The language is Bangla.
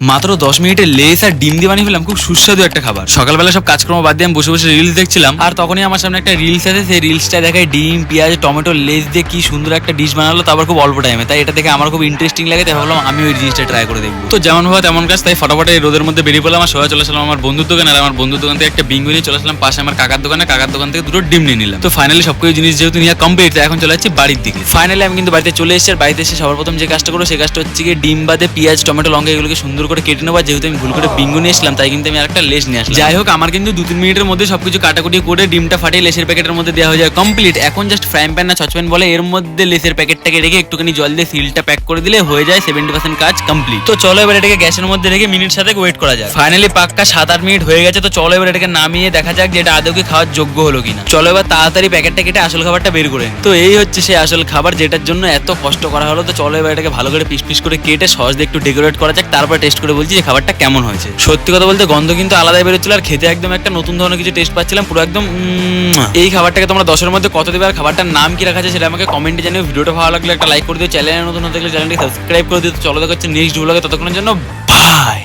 মাত্র 10 মিনিটে লেস আর ডিম দিয়ে বানিয়ে ফেলাম খুব সুস্বাদু একটা খাবার। সকালবেলা সব কাজকর্ম বাদ দিয়ে আমি বসে বসে রিলস দেখছিলাম, আর তখনই আমার সামনে একটা রিলস আছে। সেই রিলসটা দেখায় ডিম, পেঁয়াজ, টমেটো, লেস দিয়ে কি সুন্দর একটা ডিশ বানালো, তারপর খুব অল্প টাইমে। তাই এটা দেখে আমার খুব ইন্টারেস্টিং লাগে, তাই ভাবলাম আমি ওই জিনিসটা ট্রাই করে দেখবো। তো যেমন ভাবা তেমন কাজ, তাই ফটাফট এই রোদের মধ্যে বেরিয়ে পড়লাম। আর সোজা চলে আসলাম আমার বন্ধুর দোকানে। আর আমার বন্ধুর দোকান থেকে একটা বিঙ্গু নিয়ে চলে আসলাম পাশে আমার কাকার দোকানে। কাকার দোকান থেকে দুটো ডিম নিয়ে নিলাম। তো ফাইনালি সবকিছু জিনিস যেহেতু নিয়ে কমপ্লিট, এখন চলে যাচ্ছি বাড়ির দিকে। ফাইনালি আমি কিন্তু বাড়িতে চলে এসেছি। আর বাড়িতে এসে সবার প্রথম যে কাজটা করবো সেই কাজটা হচ্ছে গিয়ে ডিম বাদে পেঁয়াজ, টমেটো, লঙ্কা এগুলোকে সুন্দর করে কেটে নেবো। যেহেতু আমি ভুল করে বিঙ্গু নিয়ে এসলাম, তাই কিন্তু আমি আরেকটা লেস নিয়ে আসলাম। যাই হোক, আমার কিন্তু 2-3 মিনিটের মধ্যে সবকিছু কাটাকুটি করে ডিমটা ফাটিয়ে লেসের প্যাকেটের মধ্যে দেওয়া হয়ে যায় কমপ্লিট। এখন জাস্ট ফ্রাইং প্যান না সসপ্যান বলে, এর মধ্যে লেসের প্যাকেটটাকে রেখে একটুখানি জল দিয়ে সিলটা প্যাক করে দিলে হয়ে যায় 70% কাজ কমপ্লিট। তো চলো এবার এটাকে গ্যাসের মধ্যে রেখে মিনিট সাথে ওয়েট করা যায়। ফাইনালি পাক্কা 7-8 মিনিট হয়ে গেছে। তো চলো এবার এটাকে নামিয়ে দেখা যাক যে এটা আদৌ কি খাওয়ার যোগ্য হলো কিনা। চলো এবার তাড়াতাড়ি প্যাকেটটা কেটে আসল খাবারটা বের করে। তো এই হচ্ছে সেই আসল খাবার যেটার জন্য এত কষ্ট করা হলো। তো চলো এবার এটাকে ভালো করে পিস পিস করে কেটে সস দিয়ে একটু ডেকোরেট করা যাক, তারপর টেস্ট করে বলছি যে খাবারটা কেমন হয়েছে। সত্যি কথা বলতে গন্ধ কিন্তু আলাদাই বেরোচ্ছিল, আর খেতে একদম একটা নতুন ধরনের কিছু টেস্ট পাচ্ছিলাম, পুরো একদম। এই খাবারটাকে তোমরা 10-এর মধ্যে কত দেবে, আর খাবারটার নাম কি রাখা আছে সেটা আমাকে কমেন্টে জানিও। ভিডিওটা ভালো লাগলে একটা লাইক করে দিও, চ্যানেলে নতুন হতে গেলে চ্যানেলটি সাবস্ক্রাইব করে দিও। চলো দেখা হচ্ছে নেক্সট ব্লগে, ততক্ষণের জন্য বাই।